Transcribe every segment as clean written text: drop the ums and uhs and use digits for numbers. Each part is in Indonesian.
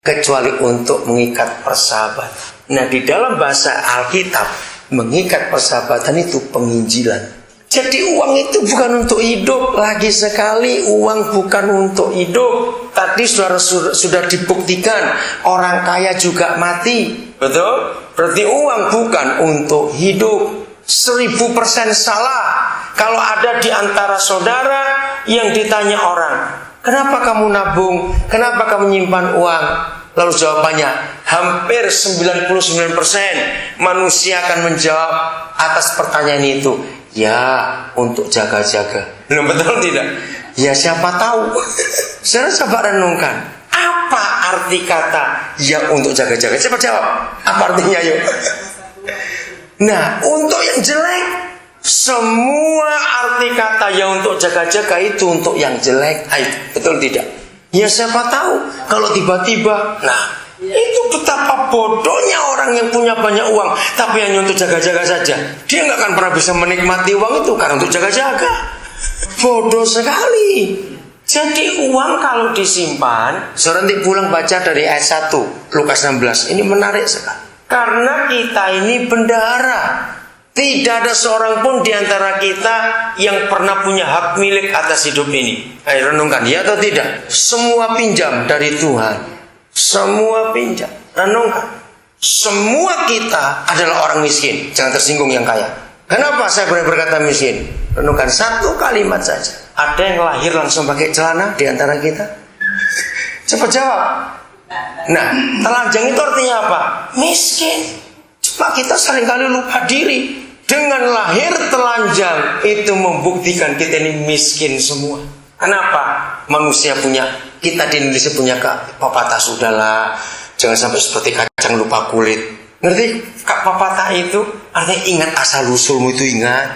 kecuali untuk mengikat persahabatan. Nah, di dalam bahasa Alkitab, mengikat persahabatan itu penginjilan. Jadi uang itu bukan untuk hidup. Lagi sekali, uang bukan untuk hidup. Tadi saudara sudah dibuktikan, orang kaya juga mati. Betul? Berarti uang bukan untuk hidup. 1000% salah. Kalau ada di antara saudara yang ditanya orang, kenapa kamu nabung? Kenapa kamu menyimpan uang? Lalu jawabannya, hampir 99% manusia akan menjawab atas pertanyaan itu, ya, untuk jaga-jaga. Betul tidak? Ya, siapa tahu. Saudara coba renungkan, apa arti kata ya untuk jaga-jaga? Coba jawab, apa artinya yuk? Nah, untuk yang jelek, semua arti kata ya untuk jaga-jaga itu untuk yang jelek. Ayo, betul tidak? Ya, siapa tahu kalau tiba-tiba, nah, itu betapa bodohnya orang yang punya banyak uang tapi hanya untuk jaga-jaga saja. Dia nggak akan pernah bisa menikmati uang itu karena untuk jaga-jaga. Bodoh sekali. Jadi uang kalau disimpan, saudara nanti pulang baca dari ayat 1 Lukas 16. Ini menarik sekali. Karena kita ini bendahara. Tidak ada seorang pun di antara kita yang pernah punya hak milik atas hidup ini. Ayo renungkan, ya atau tidak? Semua pinjam dari Tuhan. Semua pinjam. Renungkan. Semua kita adalah orang miskin. Jangan tersinggung yang kaya. Kenapa saya boleh berkata miskin? Renungkan satu kalimat saja. Ada yang lahir langsung pakai celana di antara kita? Cepat jawab. Nah, telanjang itu artinya apa? Miskin. Coba kita seringkali lupa diri. Dengan lahir telanjang itu membuktikan kita ini miskin semua. Kenapa? Manusia punya, kita di Indonesia punya pepatah, sudahlah, jangan sampai seperti kacang lupa kulit. Ngerti? Pepatah itu artinya ingat asal usulmu itu, ingat.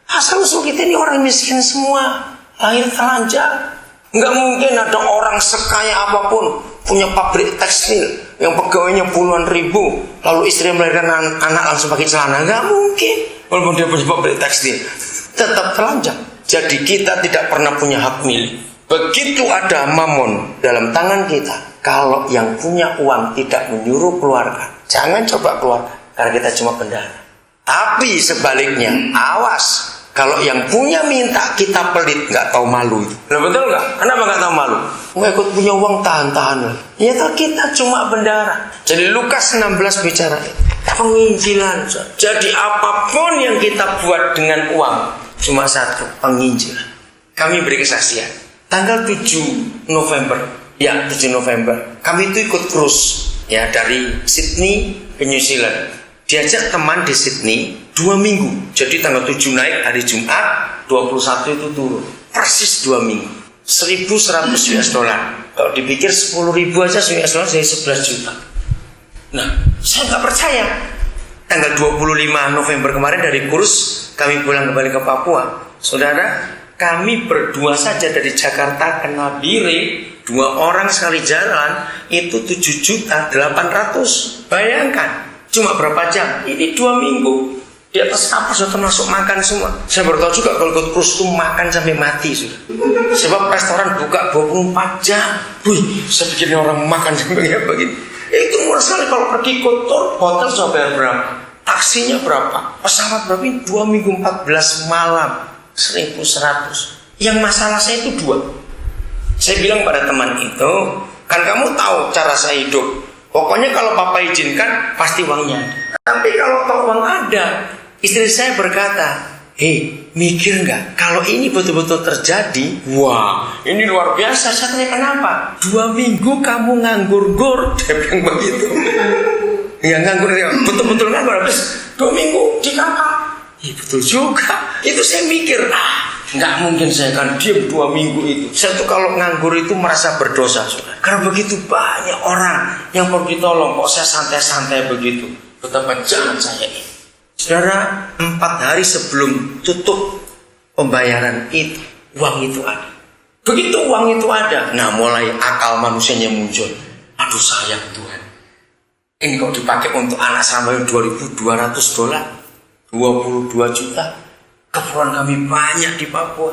Asal usul kita ini orang miskin semua. Lahir telanjang. Nggak mungkin ada orang sekaya apapun punya pabrik tekstil yang pegawainya puluhan ribu, lalu istri melahirkan anak langsung pakai celana. Nggak mungkin. Walaupun dia punya pabrik tekstil, tetap telanjang. Jadi kita tidak pernah punya hak milik. Begitu ada mamon dalam tangan kita, kalau yang punya uang tidak menyuruh keluarga, jangan coba keluarga, karena kita cuma bendahara. Tapi sebaliknya, awas. Kalau yang punya minta kita pelit, nggak tahu malu. Nah, betul nggak? Kenapa nggak tahu malu? Nggak ikut punya uang, tahan-tahan. Ya toh kita cuma bendahara. Jadi Lukas 16 bicara penginjilan. Jadi apapun yang kita buat dengan uang, cuma satu, penginjilan. Kami beri kesaksian. Tanggal 7 November, ya 7 November, kami itu ikut cruise, ya dari Sydney ke New Zealand. Diajak teman di Sydney 2 minggu. Jadi tanggal 7 naik hari Jumat, 21 itu turun. Persis 2 minggu. 1.100 US dollar. Kalau dipikir 10.000 aja US dollar jadi 11 juta. Nah, saya nggak percaya. Tanggal 25 November kemarin dari kurs kami pulang kembali ke Papua. Saudara, kami berdua saja dari Jakarta ke Nabire, 2 orang sekali jalan itu 7.800.000. Bayangkan. Cuma berapa jam? Ini 2 minggu. Di atas kapal sudah termasuk makan semua. Saya baru tahu juga kalau ikut cruise itu makan sampai mati sudah. Sebab restoran buka 24 jam. Wih, saya pikir orang makan sampai begini. Itu murah sekali kalau pergi ke hotel sudah bayar berapa? Taksinya berapa? Pesawat berapa? 2 minggu 14 malam. 1.100. Yang masalah saya itu 2. Saya bilang pada teman itu, kan kamu tahu cara saya hidup. Pokoknya kalau papa izinkan, pasti uangnya ada. Tapi kalau toh uang ada, istri saya berkata, hei, mikir nggak? Kalau ini betul-betul terjadi, wah, ini luar biasa. Saya tanya kenapa? 2 minggu kamu nganggur-gur, dia bilang begitu. Ya nganggur, betul-betul nganggur. Habis 2 minggu di kapal. Ya betul juga. Itu saya mikir, nggak mungkin saya akan diam 2 minggu itu. Saya tuh kalau nganggur itu merasa berdosa, saudara. Karena begitu banyak orang yang perlu ditolong, kok saya santai-santai begitu. Betapa jangan saya ini. Saudara, 4 hari sebelum tutup pembayaran itu, uang itu ada. Begitu uang itu ada, nah mulai akal manusianya muncul. Aduh sayang Tuhan. Ini kok dipakai untuk anak sampai $2.200, 22 juta. Keperluan kami banyak di Papua.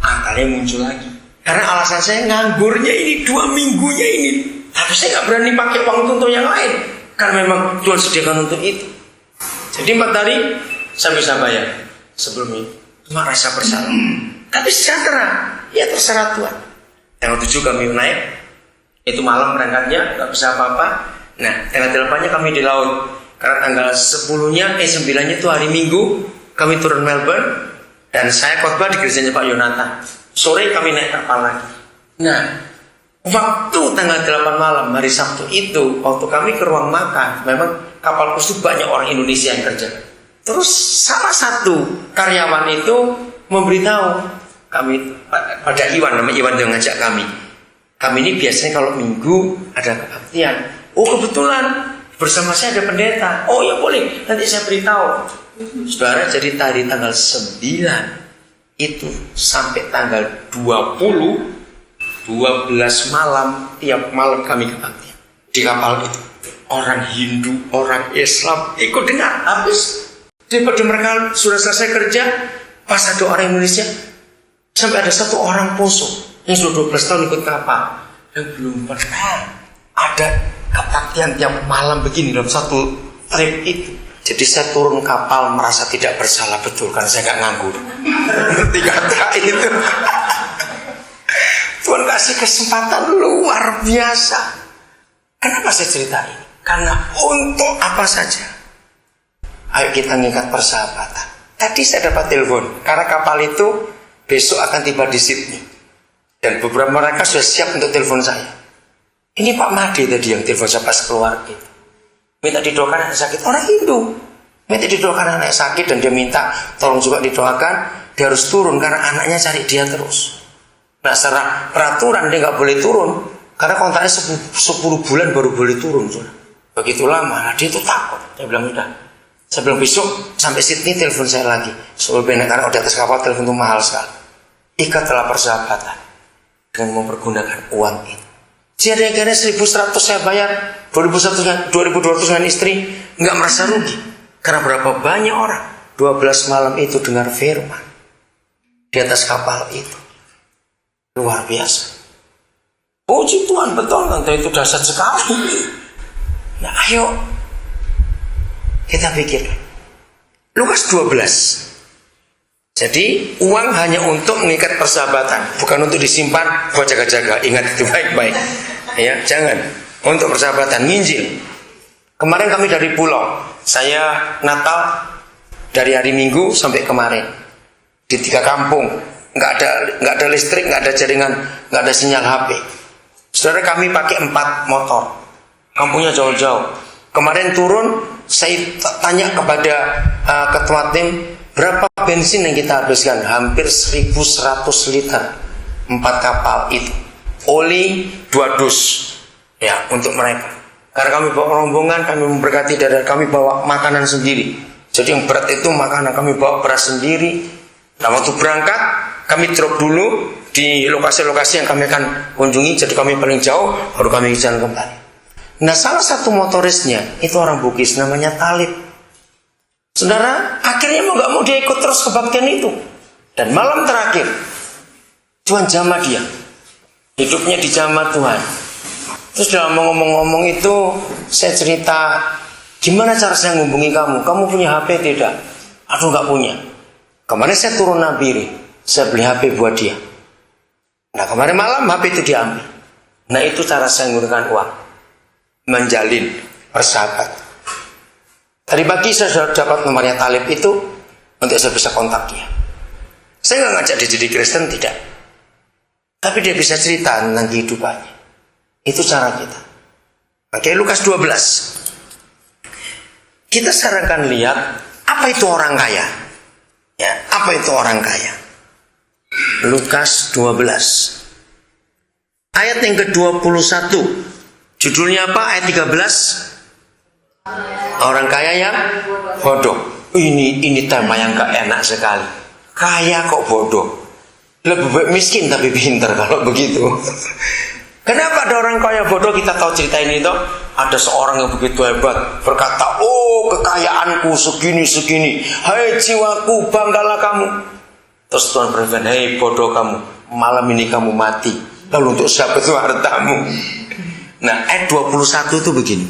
Akalnya muncul lagi. Karena alasan saya nganggurnya ini 2 minggunya ini Tapi saya nggak berani pakai uang itu untuk yang lain, karena memang Tuhan sediakan untuk itu. Jadi 4 hari saya bisa bayar sebelum itu. Cuma rasa bersalah. Tapi sejahtera, ya terserah Tuhan. Tanggal 7 kami naik, itu malam berangkatnya, nggak bisa apa-apa. Nah, tanggal 8-nya kami di laut. Karena tanggal 9-nya itu hari Minggu, kami turun Melbourne, dan saya khotbah di gerejanya Pak Yonatan. Sore kami naik kapal lagi. Nah, waktu tanggal 8 malam hari Sabtu itu, waktu kami ke ruang makan, memang kapal itu banyak orang Indonesia yang kerja. Terus salah satu karyawan itu memberitahu kami pada Iwan, nama Iwan yang ngajak kami. Kami ini biasanya kalau Minggu ada kebaktian. Oh kebetulan bersama saya ada pendeta. Oh ya boleh, nanti saya beritahu. Saudara, jadi tadi tanggal 9 itu sampai tanggal 12 malam, tiap malam kami kebaktian di kapal itu. Orang Hindu, orang Islam ikut dengar. Habis daripada mereka sudah selesai kerja, pas ada orang Indonesia, sampai ada satu orang poso yang sudah 12 tahun ikut kapal, yang belum pernah ada kebaktian tiap malam begini dalam satu trip itu. Jadi saya turun kapal merasa tidak bersalah betul karena saya nggak nganggur. Ngerti kata itu. Tuhan kasih kesempatan luar biasa. Kenapa saya cerita ini? Karena untuk apa saja, ayo kita mengikat persahabatan. Tadi saya dapat telepon karena kapal itu besok akan tiba di Sydney, dan beberapa mereka sudah siap untuk telepon saya. Ini Pak Made tadi yang telepon saya pas keluar gitu. Minta didoakan anak sakit, orang Hindu. Minta didoakan anak sakit, dan dia minta tolong juga didoakan. Dia harus turun karena anaknya cari dia terus. Nah secara peraturan dia nggak boleh turun karena kontraknya 10 bulan baru boleh turun. Begitu lama, nah dia itu takut. Dia bilang udah. Saya bilang besok sampai Sydney telepon saya lagi. Soal benar karena udah atas kapal telepon itu mahal sekali. Ikatlah persahabatan dengan mempergunakan uang itu. Jadi akhirnya 1.100 saya bayar, 2.200 dengan istri, nggak merasa rugi. Karena berapa banyak orang 12 malam itu dengar firman di atas kapal itu. Luar biasa. Puji Tuhan, betul, tentu itu dahsyat sekali. Nah ayo kita pikir Lukas 12. Jadi uang hanya untuk mengikat persahabatan, bukan untuk disimpan buat jaga-jaga. Ingat itu baik-baik. Ya, jangan. Untuk persahabatan, nginjil. Kemarin kami dari pulau. Saya Natal dari hari Minggu sampai kemarin di 3 kampung. Nggak ada listrik, nggak ada jaringan, nggak ada sinyal HP. Saudara, kami pakai 4 motor. Kampungnya jauh-jauh. Kemarin turun, saya tanya kepada ketua tim, berapa bensin yang kita habiskan? Hampir 1.100 liter 4 kapal itu. Oli 2 dus ya untuk mereka. Karena kami bawa rombongan, kami memberkati, dan kami bawa makanan sendiri. Jadi yang berat itu makanan, kami bawa beras sendiri. Nah waktu berangkat kami drop dulu di lokasi-lokasi yang kami akan kunjungi. Jadi kami paling jauh, baru kami jalan kembali. Nah salah satu motorisnya itu orang Bugis, namanya Talib. Saudara, akhirnya mau gak mau dia ikut terus kebaktian itu. Dan malam terakhir Tuhan jamah dia, hidupnya dijamah Tuhan. Terus dalam ngomong-ngomong itu saya cerita, gimana cara saya menghubungi kamu? Kamu punya HP tidak? Aduh gak punya. Kemarin saya turun Nabiri, saya beli HP buat dia. Nah kemarin malam HP itu diambil. Nah itu cara saya menggunakan uang, menjalin persahabatan. Tadi pagi saya sudah dapat nomornya Talib itu untuk saya bisa kontak dia. Saya nggak ngajak dia jadi Kristen, tidak. Tapi dia bisa cerita tentang kehidupannya. Itu cara kita. Oke, Lukas 12. Kita sekarang akan lihat apa itu orang kaya. Ya, apa itu orang kaya? Lukas 12. Ayat yang ke-21. Judulnya apa? Ayat 13. Orang kaya yang bodoh. Ini tema yang gak enak sekali. Kaya kok bodoh. Lebih baik miskin tapi pintar kalau begitu. Kenapa ada orang kaya bodoh? Kita tahu cerita ini toh. Ada seorang yang begitu hebat berkata, oh kekayaanku segini-segini, hai jiwaku banggalah kamu. Terus Tuhan berfirman, hei bodoh kamu, malam ini kamu mati. Lalu untuk siapa itu hartamu? Nah, ayat 21 itu begini.